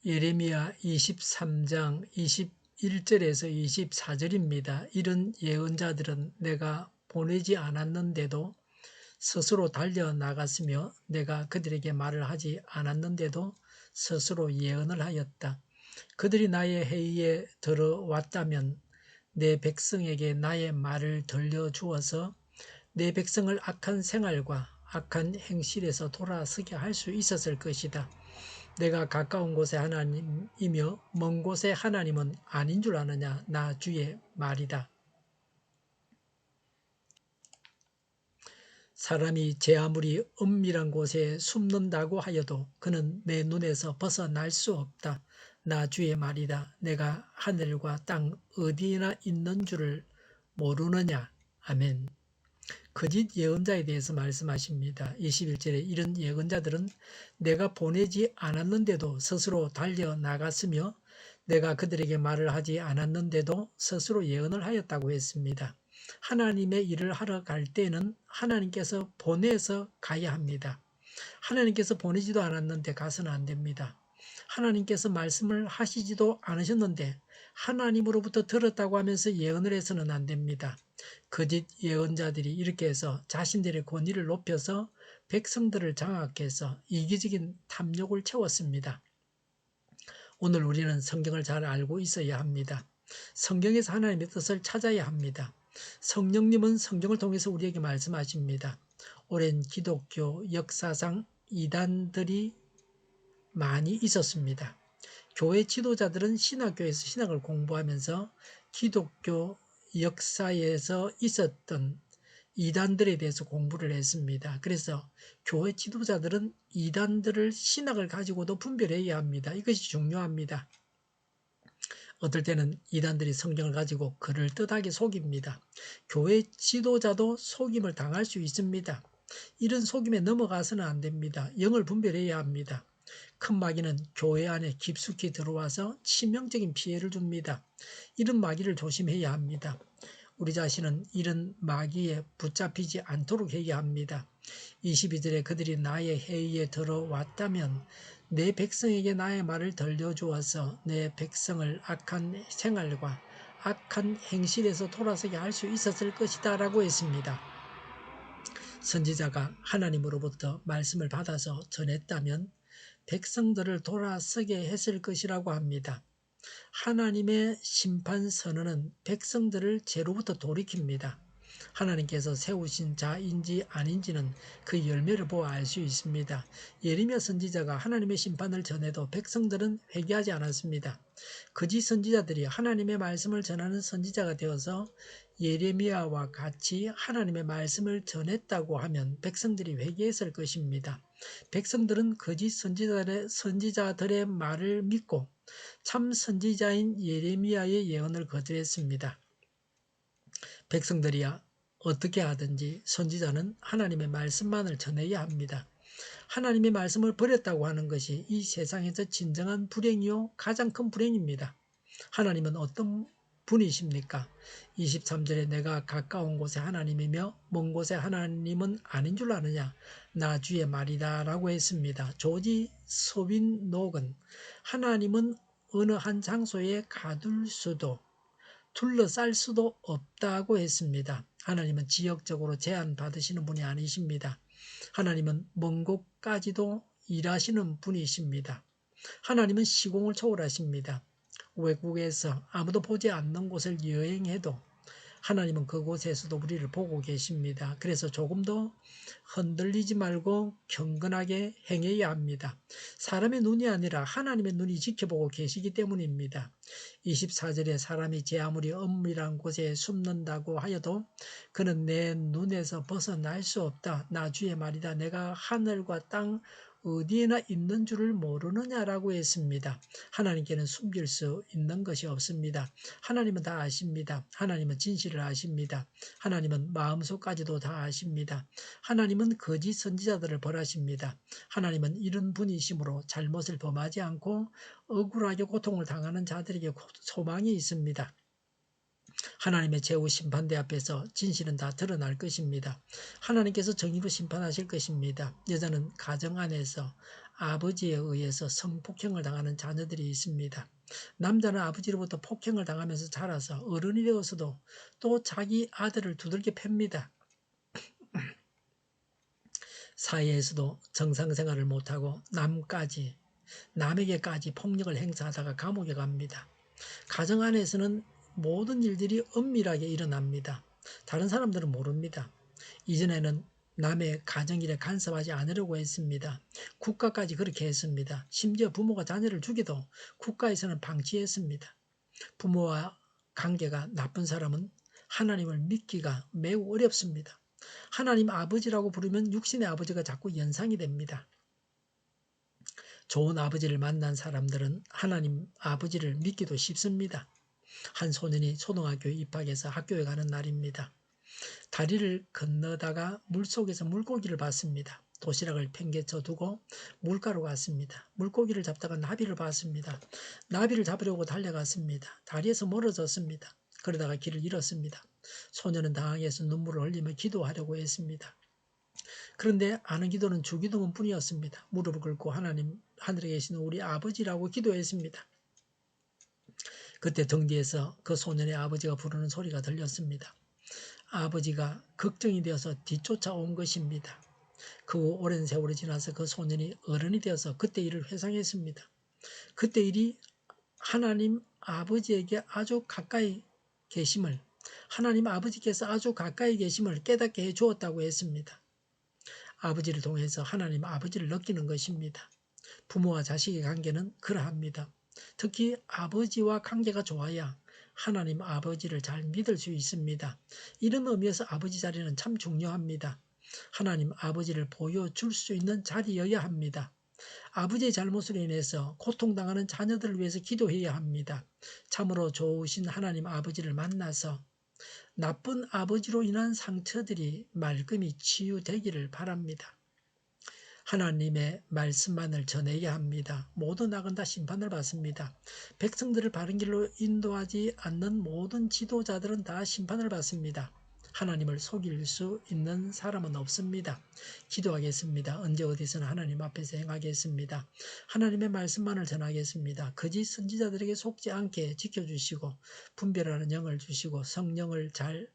예레미야 23장 21절에서 24절입니다. 이런 예언자들은 내가 보내지 않았는데도 스스로 달려나갔으며 내가 그들에게 말을 하지 않았는데도 스스로 예언을 하였다. 그들이 나의 회의에 들어왔다면 내 백성에게 나의 말을 들려주어서 내 백성을 악한 생활과 악한 행실에서 돌아서게 할 수 있었을 것이다. 내가 가까운 곳에 하나님이며 먼 곳에 하나님은 아닌 줄 아느냐. 나 주의 말이다. 사람이 제 아무리 은밀한 곳에 숨는다고 하여도 그는 내 눈에서 벗어날 수 없다. 나 주의 말이다. 내가 하늘과 땅 어디에나 있는 줄을 모르느냐. 아멘. 거짓 예언자에 대해서 말씀하십니다. 21절에 이런 예언자들은 내가 보내지 않았는데도 스스로 달려나갔으며 내가 그들에게 말을 하지 않았는데도 스스로 예언을 하였다고 했습니다. 하나님의 일을 하러 갈 때는 하나님께서 보내서 가야 합니다. 하나님께서 보내지도 않았는데 가서는 안 됩니다. 하나님께서 말씀을 하시지도 않으셨는데 하나님으로부터 들었다고 하면서 예언을 해서는 안 됩니다. 거짓 예언자들이 이렇게 해서 자신들의 권위를 높여서 백성들을 장악해서 이기적인 탐욕을 채웠습니다. 오늘 우리는 성경을 잘 알고 있어야 합니다. 성경에서 하나님의 뜻을 찾아야 합니다. 성령님은 성경을 통해서 우리에게 말씀하십니다. 오랜 기독교 역사상 이단들이 많이 있었습니다. 교회 지도자들은 신학교에서 신학을 공부하면서 기독교 역사에서 있었던 이단들에 대해서 공부를 했습니다. 그래서 교회 지도자들은 이단들을 신학을 가지고도 분별해야 합니다. 이것이 중요합니다. 어떨 때는 이단들이 성경을 가지고 그럴듯하게 속입니다. 교회 지도자도 속임을 당할 수 있습니다. 이런 속임에 넘어가서는 안 됩니다. 영을 분별해야 합니다. 큰 마귀는 교회 안에 깊숙이 들어와서 치명적인 피해를 줍니다. 이런 마귀를 조심해야 합니다. 우리 자신은 이런 마귀에 붙잡히지 않도록 해야 합니다. 22절에 그들이 나의 회의에 들어왔다면 내 백성에게 나의 말을 들려주어서 내 백성을 악한 생활과 악한 행실에서 돌아서게 할 수 있었을 것이다 라고 했습니다. 선지자가 하나님으로부터 말씀을 받아서 전했다면 백성들을 돌아서게 했을 것이라고 합니다. 하나님의 심판 선언은 백성들을 죄로부터 돌이킵니다. 하나님께서 세우신 자인지 아닌지는 그 열매를 보아 알 수 있습니다. 예레미야 선지자가 하나님의 심판을 전해도 백성들은 회개하지 않았습니다. 거짓 선지자들이 하나님의 말씀을 전하는 선지자가 되어서 예레미야와 같이 하나님의 말씀을 전했다고 하면 백성들이 회개했을 것입니다. 백성들은 거짓 선지자들의 말을 믿고 참 선지자인 예레미야의 예언을 거절했습니다. 백성들이야 어떻게 하든지 선지자는 하나님의 말씀만을 전해야 합니다. 하나님의 말씀을 버렸다고 하는 것이 이 세상에서 진정한 불행이요 가장 큰 불행입니다. 하나님은 어떤 분이십니까? 23절에 내가 가까운 곳에 하나님이며 먼 곳에 하나님은 아닌 줄 아느냐? 나 주의 말이다 라고 했습니다. 조지 소빈녹은 하나님은 어느 한 장소에 가둘 수도 둘러쌀 수도 없다고 했습니다. 하나님은 지역적으로 제한받으시는 분이 아니십니다. 하나님은 먼 곳까지도 일하시는 분이십니다. 하나님은 시공을 초월하십니다. 외국에서 아무도 보지 않는 곳을 여행해도 하나님은 그곳에서도 우리를 보고 계십니다. 그래서 조금 더 흔들리지 말고 경건하게 행해야 합니다. 사람의 눈이 아니라 하나님의 눈이 지켜보고 계시기 때문입니다. 24절에 사람이 제 아무리 은밀한 곳에 숨는다고 하여도 그는 내 눈에서 벗어날 수 없다. 나 주의 말이다. 내가 하늘과 땅 어디에나 있는 줄을 모르느냐라고 했습니다. 하나님께는 숨길 수 있는 것이 없습니다. 하나님은 다 아십니다. 하나님은 진실을 아십니다. 하나님은 마음속까지도 다 아십니다. 하나님은 거짓 선지자들을 벌하십니다. 하나님은 이런 분이시므로 잘못을 범하지 않고 억울하게 고통을 당하는 자들에게 소망이 있습니다. 하나님의 최후 심판대 앞에서 진실은 다 드러날 것입니다. 하나님께서 정의로 심판하실 것입니다. 여자는 가정 안에서 아버지에 의해서 성폭행을 당하는 자녀들이 있습니다. 남자는 아버지로부터 폭행을 당하면서 자라서 어른이 되어서도 또 자기 아들을 두들겨 팹니다. 사회에서도 정상생활을 못하고 남에게까지 폭력을 행사하다가 감옥에 갑니다. 가정 안에서는 모든 일들이 은밀하게 일어납니다. 다른 사람들은 모릅니다. 이전에는 남의 가정일에 간섭하지 않으려고 했습니다. 국가까지 그렇게 했습니다. 심지어 부모가 자녀를 죽여도 국가에서는 방치했습니다. 부모와 관계가 나쁜 사람은 하나님을 믿기가 매우 어렵습니다. 하나님 아버지라고 부르면 육신의 아버지가 자꾸 연상이 됩니다. 좋은 아버지를 만난 사람들은 하나님 아버지를 믿기도 쉽습니다. 한 소년이 초등학교에 입학해서 학교에 가는 날입니다. 다리를 건너다가 물속에서 물고기를 봤습니다. 도시락을 팽개쳐 두고 물가로 갔습니다. 물고기를 잡다가 나비를 봤습니다. 나비를 잡으려고 달려갔습니다. 다리에서 멀어졌습니다. 그러다가 길을 잃었습니다. 소년은 당황해서 눈물을 흘리며 기도하려고 했습니다. 그런데 아는 기도는 주기도문 뿐이었습니다. 무릎을 꿇고 하늘에 계신 우리 아버지라고 기도했습니다. 그때 등 뒤에서 그 소년의 아버지가 부르는 소리가 들렸습니다. 아버지가 걱정이 되어서 뒤쫓아온 것입니다. 그 후 오랜 세월이 지나서 그 소년이 어른이 되어서 그때 일을 회상했습니다. 그때 일이 하나님 아버지에게 아주 가까이 계심을, 하나님 아버지께서 아주 가까이 계심을 깨닫게 해 주었다고 했습니다. 아버지를 통해서 하나님 아버지를 느끼는 것입니다. 부모와 자식의 관계는 그러합니다. 특히 아버지와 관계가 좋아야 하나님 아버지를 잘 믿을 수 있습니다. 이런 의미에서 아버지 자리는 참 중요합니다. 하나님 아버지를 보여줄 수 있는 자리여야 합니다. 아버지의 잘못으로 인해서 고통당하는 자녀들을 위해서 기도해야 합니다. 참으로 좋으신 하나님 아버지를 만나서 나쁜 아버지로 인한 상처들이 말끔히 치유되기를 바랍니다. 하나님의 말씀만을 전해야 합니다. 모든 악은 다 심판을 받습니다. 백성들을 바른 길로 인도하지 않는 모든 지도자들은 다 심판을 받습니다. 하나님을 속일 수 있는 사람은 없습니다. 기도하겠습니다. 언제 어디서나 하나님 앞에서 행하겠습니다. 하나님의 말씀만을 전하겠습니다. 거짓 선지자들에게 속지 않게 지켜주시고 분별하는 영을 주시고 성령을 잘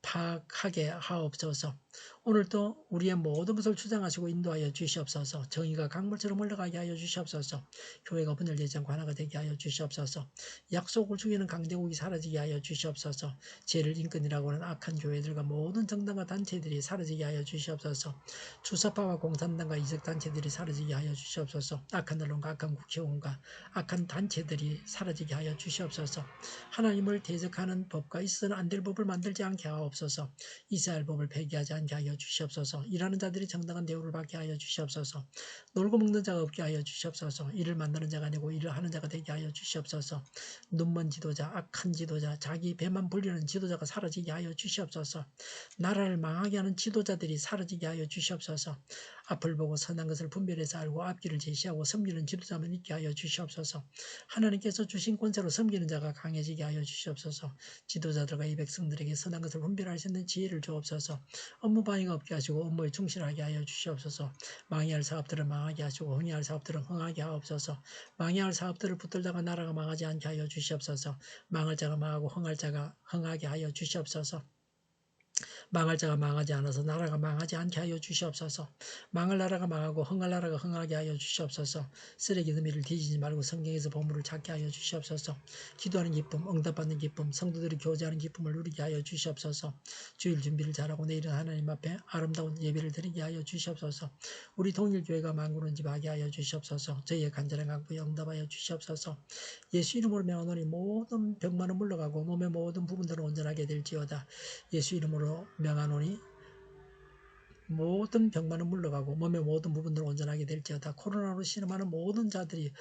파악하게 하옵소서. 오늘도 우리의 모든 것을 주장하시고 인도하여 주시옵소서. 정의가 강물처럼 흘러가게 하여 주시옵소서. 교회가 분열되지 않고 하나가 되게 하여 주시옵소서. 약속을 죽이는 강대국이 사라지게 하여 주시옵소서. 죄를 인권이라고 하는 악한 교회들과 모든 정당과 단체들이 사라지게 하여 주시옵소서. 주사파와 공산당과 이적단체들이 사라지게 하여 주시옵소서. 악한 언론과 악한 국회의원과 악한 단체들이 사라지게 하여 주시옵소서. 하나님을 대적하는 법과 있어서는 안 될 법을 만들지 않게 하옵소서. 이스라엘 법을 폐기하지 않게 하여 주시옵소서. 일하는 자들이 정당한 대우를 받게 하여 주시옵소서. 놀고 먹는 자가 없게 하여 주시옵소서. 일을 만드는 자가 아니고 일을 하는 자가 되게 하여 주시옵소서. 눈먼 지도자, 악한 지도자, 자기 배만 불리는 지도자가 사라지게 하여 주시옵소서. 나라를 망하게 하는 지도자들이 사라지게 하여 주시옵소서. 앞을 보고 선한 것을 분별해서 알고 앞길을 제시하고 섬기는 지도자만 있게 하여 주시옵소서. 하나님께서 주신 권세로 섬기는 자가 강해지게 하여 주시옵소서. 지도자들과 이 백성들에게 선한 것을 분별할 수 있는 지혜를 주옵소서. 업무 방해가 없게 하시고 업무에 충실하게 하여 주시옵소서. 망해야 할 사업들을 망하게 하시고 흥해야 할 사업들을 흥하게 하옵소서. 망해야 할 사업들을 붙들다가 나라가 망하지 않게 하여 주시옵소서. 망할 자가 망하고 흥할 자가 흥하게 하여 주시옵소서. 망할 자가 망하지 않아서 나라가 망하지 않게 하여 주시옵소서. 망할 나라가 망하고 흥할 나라가 흥하게 하여 주시옵소서. 쓰레기 더미를 뒤지지 말고 성경에서 보물을 찾게 하여 주시옵소서. 기도하는 기쁨, 응답받는 기쁨, 성도들이 교제하는 기쁨을 누리게 하여 주시옵소서. 주일 준비를 잘하고 내일은 하나님 앞에 아름다운 예배를 드리게 하여 주시옵소서. 우리 통일교회가 만구는 집하게 하여 주시옵소서. 저희의 간절한 강구에 응답하여 주시옵소서. 예수 이름으로 명하노니 모든 병만은 물러가고 몸의 모든 부분들은 온전하게 될지어다. 예수 이름으로 명하노니 모든 병만은 물러가고 몸의 모든 부분들은 온전하게 될지어다. 코로나로 신음하는 모든 자들이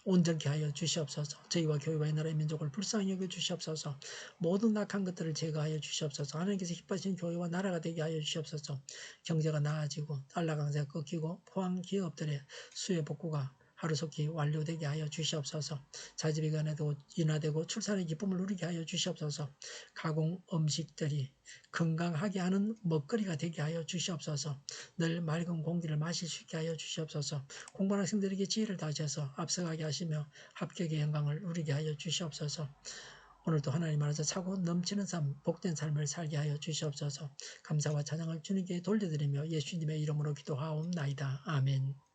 온전케 하여 주시옵소서. 저희와 교회와 이 나라의 민족을 불쌍히 여겨 주시옵소서. 모든 악한 것들을 제거하여 주시옵소서. 하나님께서 기뻐하시는 교회와 나라가 되게 하여 주시옵소서. 경제가 나아지고 달러 강세가 꺾이고 포항 기업들의 수요 복구가 하루속히 완료되게 하여 주시옵소서. 자집이 인하되고 출산의 기쁨을 누리게 하여 주시옵소서. 가공 음식들이 건강하게 하는 먹거리가 되게 하여 주시옵소서. 늘 맑은 공기를 마실 수 있게 하여 주시옵소서. 공부하는 학생들에게 지혜를 다하셔서 앞서가게 하시며 합격의 영광을 누리게 하여 주시옵소서. 오늘도 하나님 안에서 차고 넘치는 삶, 복된 삶을 살게 하여 주시옵소서. 감사와 찬양을 주님께 돌려드리며 예수님의 이름으로 기도하옵나이다. 아멘.